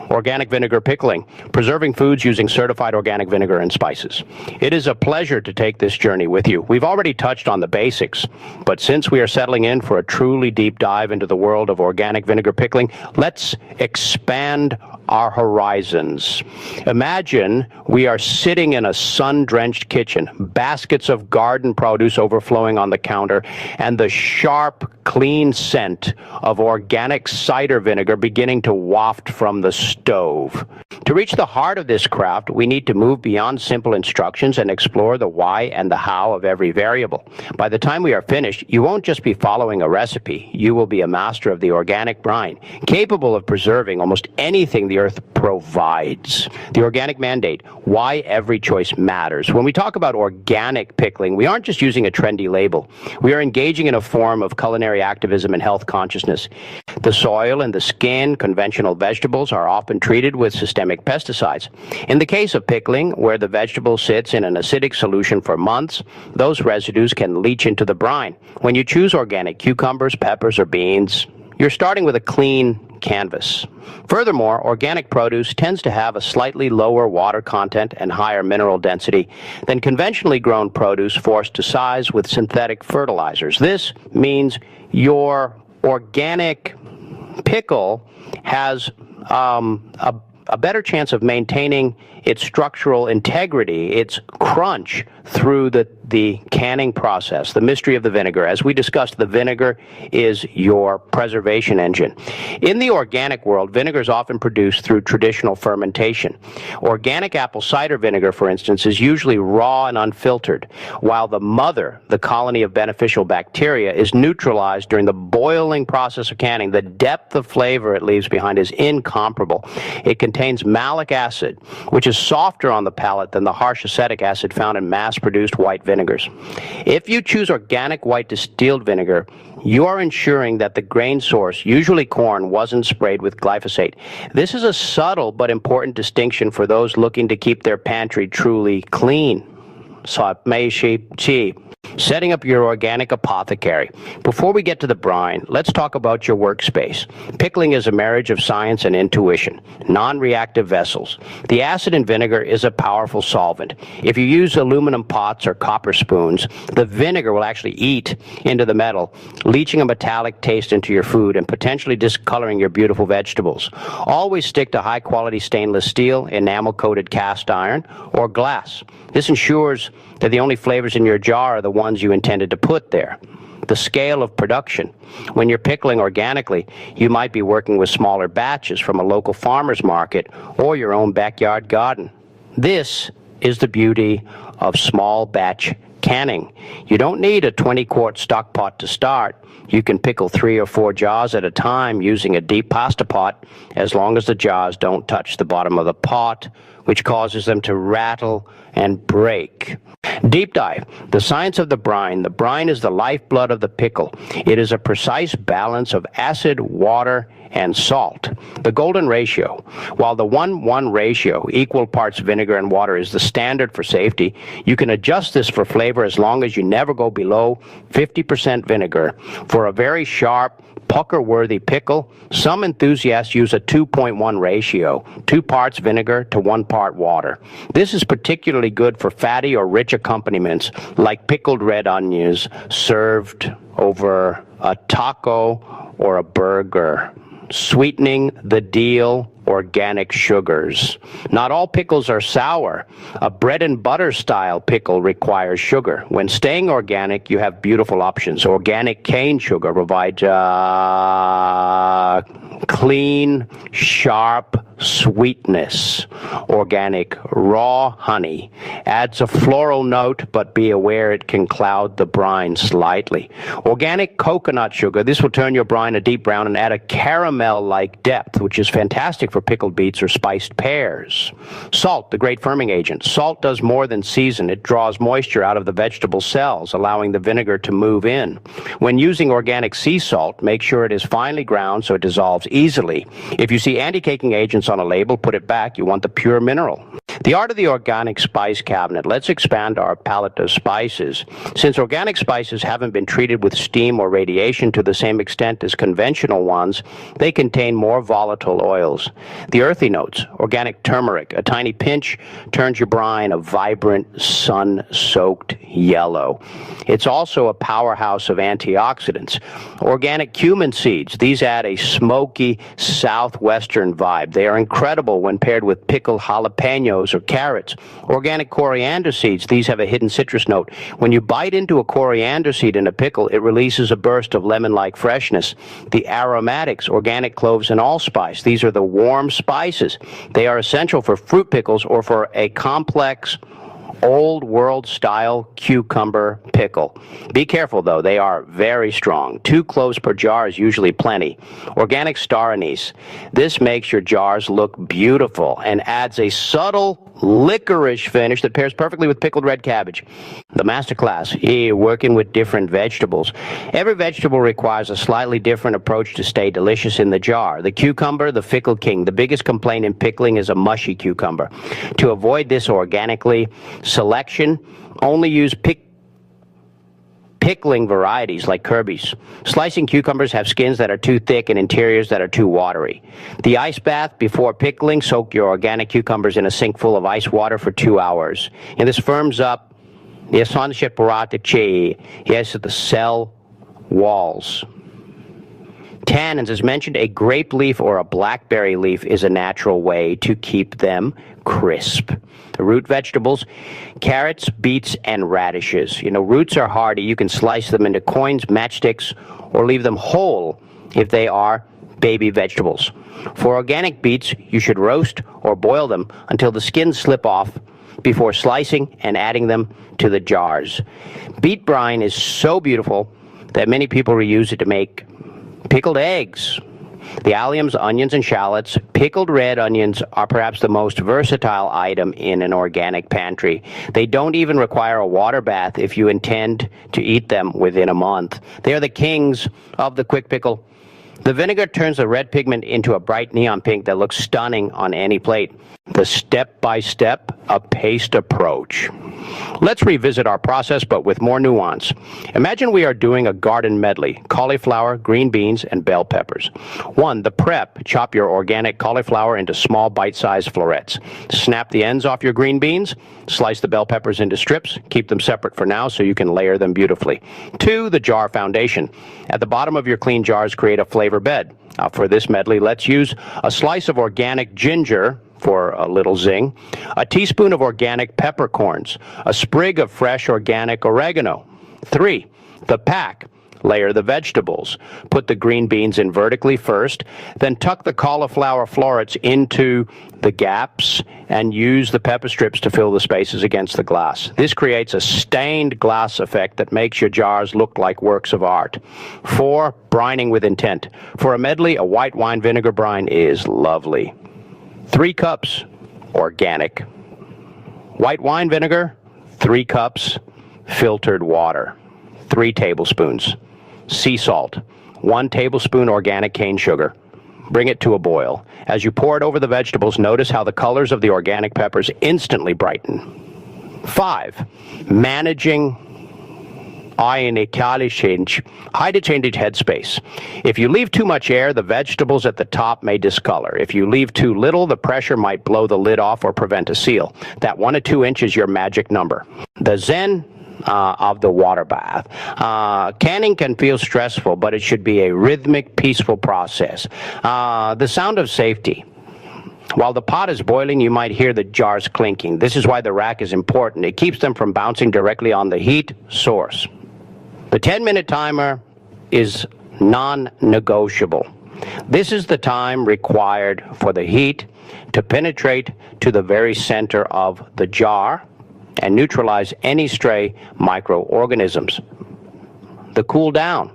Organic vinegar pickling, preserving foods using certified organic vinegar and spices. It is a pleasure to take this journey with you. We've already touched on the basics, but since we are settling in for a truly deep dive into the world of organic vinegar pickling, let's expand our horizons. Imagine we are sitting in a sun-drenched kitchen, baskets of garden produce overflowing on the counter, and the sharp, clean scent of organic cider vinegar beginning to waft from the stove. To reach the heart of this craft, we need to move beyond simple instructions and explore the why and the how of every variable. By the time we are finished, you won't just be following a recipe. You will be a master of the organic brine, capable of preserving almost anything the earth provides. The organic mandate, why every choice matters. When we talk about organic pickling, we aren't just using a trendy label. We are engaging in a form of culinary activism and health consciousness. The soil and the skin, conventional vegetables, are often treated with systemic pesticides. In the case of pickling, where the vegetable sits in an acidic solution for months, those residues can leach into the brine. When you choose organic cucumbers, peppers, or beans, you're starting with a clean canvas. Furthermore, organic produce tends to have a slightly lower water content and higher mineral density than conventionally grown produce forced to size with synthetic fertilizers. This means your organic pickle has a better chance of maintaining its structural integrity, its crunch, through the canning process, the mystery of the vinegar. As we discussed, the vinegar is your preservation engine. In the organic world, vinegar is often produced through traditional fermentation. Organic apple cider vinegar, for instance, is usually raw and unfiltered, while the mother, the colony of beneficial bacteria, is neutralized during the boiling process of canning. The depth of flavor it leaves behind is incomparable. It contains malic acid, which is softer on the palate than the harsh acetic acid found in mass-produced white vinegars. If you choose organic white distilled vinegar, you are ensuring that the grain source, usually corn, wasn't sprayed with glyphosate. This is a subtle but important distinction for those looking to keep their pantry truly clean. Setting up your organic apothecary. Before we get to the brine, let's talk about your workspace. Pickling is a marriage of science and intuition, non-reactive vessels. The acid in vinegar is a powerful solvent. If you use aluminum pots or copper spoons, the vinegar will actually eat into the metal, leaching a metallic taste into your food and potentially discoloring your beautiful vegetables. Always stick to high-quality stainless steel, enamel-coated cast iron, or glass. This ensures that the only flavors in your jar are the ones you intended to put there. The scale of production. When you're pickling organically, you might be working with smaller batches from a local farmer's market or your own backyard garden. This is the beauty of small batch canning. You don't need a 20-quart stock pot to start. You can pickle 3 or 4 jars at a time using a deep pasta pot, as long as the jars don't touch the bottom of the pot, which causes them to rattle and break. Deep dive. The science of the brine. The brine is the lifeblood of the pickle. It is a precise balance of acid, water, and salt. The golden ratio. While the 1:1 ratio, equal parts vinegar and water, is the standard for safety, you can adjust this for flavor as long as you never go below 50% vinegar. For a very sharp, pucker-worthy pickle, some enthusiasts use a 2.1 ratio, 2 parts vinegar to 1 part water. This is particularly good for fatty or rich accompaniments like pickled red onions served over a taco or a burger. Sweetening the deal, organic sugars. Not all pickles are sour. A bread and butter style pickle requires sugar. When staying organic, you have beautiful options. Organic cane sugar provides clean, sharp sweetness. Organic raw honey adds a floral note, but be aware it can cloud the brine slightly. Organic coconut sugar, this will turn your brine a deep brown and add a caramel-like depth, which is fantastic for pickled beets or spiced pears. Salt, the great firming agent. Salt does more than season. It draws moisture out of the vegetable cells, allowing the vinegar to move in. When using organic sea salt, make sure it is finely ground so it dissolves easily. If you see anti-caking agents on a label, put it back. You want the pure mineral. The art of the organic spice cabinet. Let's expand our palette of spices. Since organic spices haven't been treated with steam or radiation to the same extent as conventional ones, they contain more volatile oils. The earthy notes, organic turmeric, a tiny pinch turns your brine a vibrant, sun-soaked yellow. It's also a powerhouse of antioxidants. Organic cumin seeds, these add a smoky, southwestern vibe. They are incredible when paired with pickled jalapenos or carrots. Organic coriander seeds, these have a hidden citrus note. When you bite into a coriander seed in a pickle, it releases a burst of lemon-like freshness. The aromatics, organic cloves and allspice, these are the warm spices. They are essential for fruit pickles or for a complex old world style cucumber pickle. Be careful though, they are very strong. 2 cloves per jar is usually plenty. Organic star anise. This makes your jars look beautiful and adds a subtle licorice finish that pairs perfectly with pickled red cabbage. The masterclass, working with different vegetables. Every vegetable requires a slightly different approach to stay delicious in the jar. The cucumber, the fickle king. The biggest complaint in pickling is a mushy cucumber. To avoid this organically, selection, only use pickling varieties like Kirby's. Slicing cucumbers have skins that are too thick and interiors that are too watery. The ice bath before pickling, soak your organic cucumbers in a sink full of ice water for 2 hours. And this firms up the cell walls. Tannins, as mentioned, a grape leaf or a blackberry leaf is a natural way to keep them crisp. The root vegetables, carrots, beets, and radishes. Roots are hardy. You can slice them into coins, matchsticks, or leave them whole if they are baby vegetables. For organic beets, you should roast or boil them until the skins slip off before slicing and adding them to the jars. Beet brine is so beautiful that many people reuse it to make pickled eggs. The alliums, onions, and shallots. Pickled red onions are perhaps the most versatile item in an organic pantry. They don't even require a water bath if you intend to eat them within a month. They are the kings of the quick pickle. The vinegar turns the red pigment into a bright neon pink that looks stunning on any plate. The step-by-step, a paced approach. Let's revisit our process, but with more nuance. Imagine we are doing a garden medley: cauliflower, green beans, and bell peppers. 1. The prep. Chop your organic cauliflower into small bite-sized florets. Snap the ends off your green beans. Slice the bell peppers into strips. Keep them separate for now so you can layer them beautifully. 2. The jar foundation. At the bottom of your clean jars, create a flavor bed. For this medley, let's use a slice of organic ginger for a little zing, a teaspoon of organic peppercorns, a sprig of fresh organic oregano. 3. The pack. Layer the vegetables. Put the green beans in vertically first, then tuck the cauliflower florets into the gaps and use the pepper strips to fill the spaces against the glass. This creates a stained glass effect that makes your jars look like works of art. 4. Brining with intent. For a medley, a white wine vinegar brine is lovely. 3 cups organic white wine vinegar, 3 cups filtered water, 3 tablespoons sea salt, 1 tablespoon organic cane sugar. Bring it to a boil. As you pour it over the vegetables, notice how the colors of the organic peppers instantly brighten. 5. Managing high-to change headspace. If you leave too much air, the vegetables at the top may discolor. If you leave too little, the pressure might blow the lid off or prevent a seal. That 1 to 2 inches is your magic number. The zen of the water bath. Canning can feel stressful, but it should be a rhythmic, peaceful process. The sound of safety. While the pot is boiling, you might hear the jars clinking. This is why the rack is important. It keeps them from bouncing directly on the heat source. The 10-minute timer is non-negotiable. This is the time required for the heat to penetrate to the very center of the jar and neutralize any stray microorganisms. The cool down.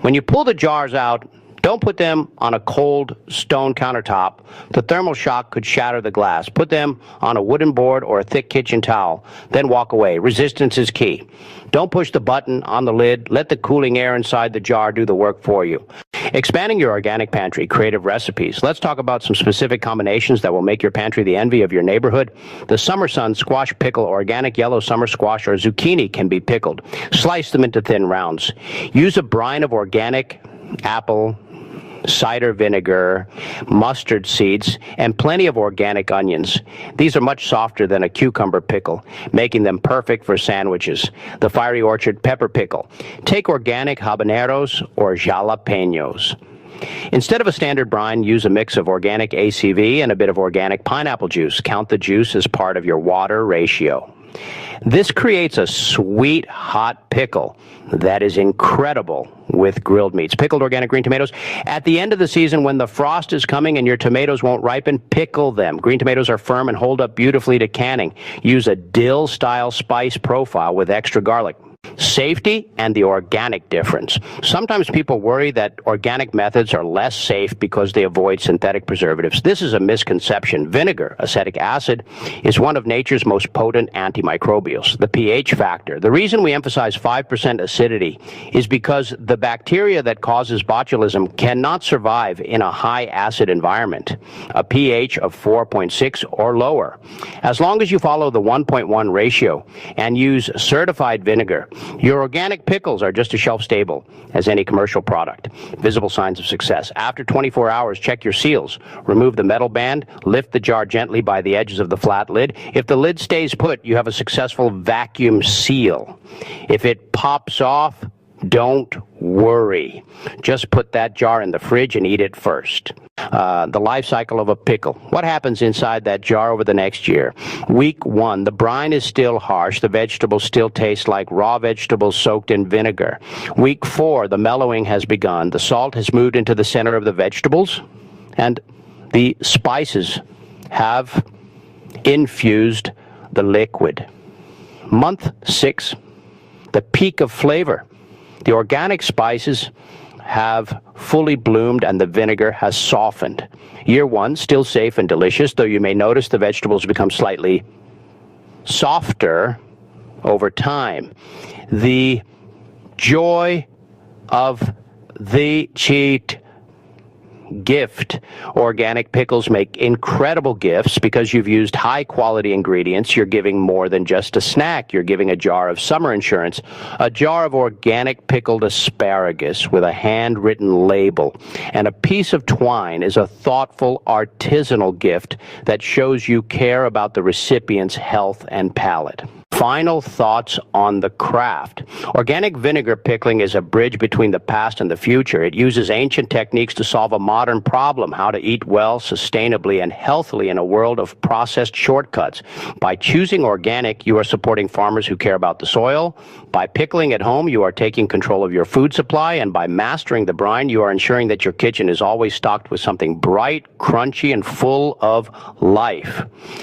When you pull the jars out, Don't put them on a cold stone countertop. The thermal shock could shatter the glass. Put them on a wooden board or a thick kitchen towel. Then walk away. Resistance is key. Don't push the button on the lid. Let the cooling air inside the jar do the work for you. Expanding your organic pantry, creative recipes. Let's talk about some specific combinations that will make your pantry the envy of your neighborhood. The Summer Sun Squash Pickle, organic yellow summer squash or zucchini can be pickled. Slice them into thin rounds. Use a brine of organic apple, cider vinegar, mustard seeds, and plenty of organic onions. These are much softer than a cucumber pickle, making them perfect for sandwiches. The Fiery Orchard Pepper Pickle. Take organic habaneros or jalapenos. Instead of a standard brine, use a mix of organic ACV and a bit of organic pineapple juice. Count the juice as part of your water ratio. This creates a sweet, hot pickle that is incredible with grilled meats. Pickled organic green tomatoes. At the end of the season, when the frost is coming and your tomatoes won't ripen, pickle them. Green tomatoes are firm and hold up beautifully to canning. Use a dill-style spice profile with extra garlic. Safety and the organic difference. Sometimes people worry that organic methods are less safe because they avoid synthetic preservatives. This is a misconception. Vinegar, acetic acid, is one of nature's most potent antimicrobials. The pH factor. The reason we emphasize 5% acidity is because the bacteria that causes botulism cannot survive in a high acid environment, a pH of 4.6 or lower. As long as you follow the 1.1 ratio and use certified vinegar, your organic pickles are just as shelf-stable as any commercial product. Visible signs of success. After 24 hours, check your seals. Remove the metal band. Lift the jar gently by the edges of the flat lid. If the lid stays put, you have a successful vacuum seal. If it pops off, don't worry. Just put that jar in the fridge and eat it first. The life cycle of a pickle. What happens inside that jar over the next year? Week 1, the brine is still harsh. The vegetables still taste like raw vegetables soaked in vinegar. Week 4, the mellowing has begun. The salt has moved into the center of the vegetables, and the spices have infused the liquid. Month 6, the peak of flavor. The organic spices have fully bloomed and the vinegar has softened. Year 1, still safe and delicious, though you may notice the vegetables become slightly softer over time. The joy of the cheat gift. Organic pickles make incredible gifts because you've used high-quality ingredients. You're giving more than just a snack. You're giving a jar of summer insurance, a jar of organic pickled asparagus with a handwritten label, and a piece of twine is a thoughtful, artisanal gift that shows you care about the recipient's health and palate. Final thoughts on the craft. Organic vinegar pickling is a bridge between the past and the future. It uses ancient techniques to solve a modern problem, how to eat well, sustainably, and healthily in a world of processed shortcuts. By choosing organic, you are supporting farmers who care about the soil. By pickling at home, you are taking control of your food supply. And by mastering the brine, you are ensuring that your kitchen is always stocked with something bright, crunchy, and full of life.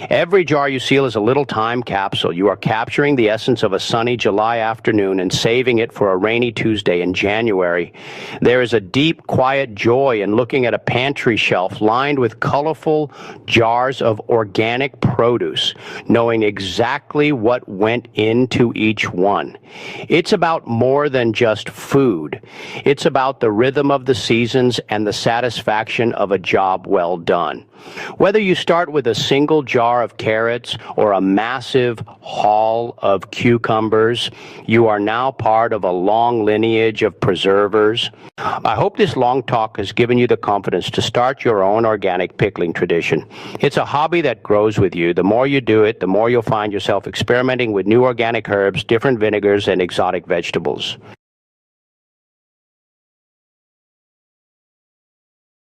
Every jar you seal is a little time capsule. You are capturing the essence of a sunny July afternoon and saving it for a rainy Tuesday in January. There is a deep, quiet joy in looking at a pantry shelf lined with colorful jars of organic produce, knowing exactly what went into each one. It's about more than just food. It's about the rhythm of the seasons and the satisfaction of a job well done. Whether you start with a single jar of carrots or a massive haul of cucumbers, you are now part of a long lineage of preservers. I hope this long talk has given you the confidence to start your own organic pickling tradition. It's a hobby that grows with you. The more you do it, the more you'll find yourself experimenting with new organic herbs, different vinegars, and exotic vegetables.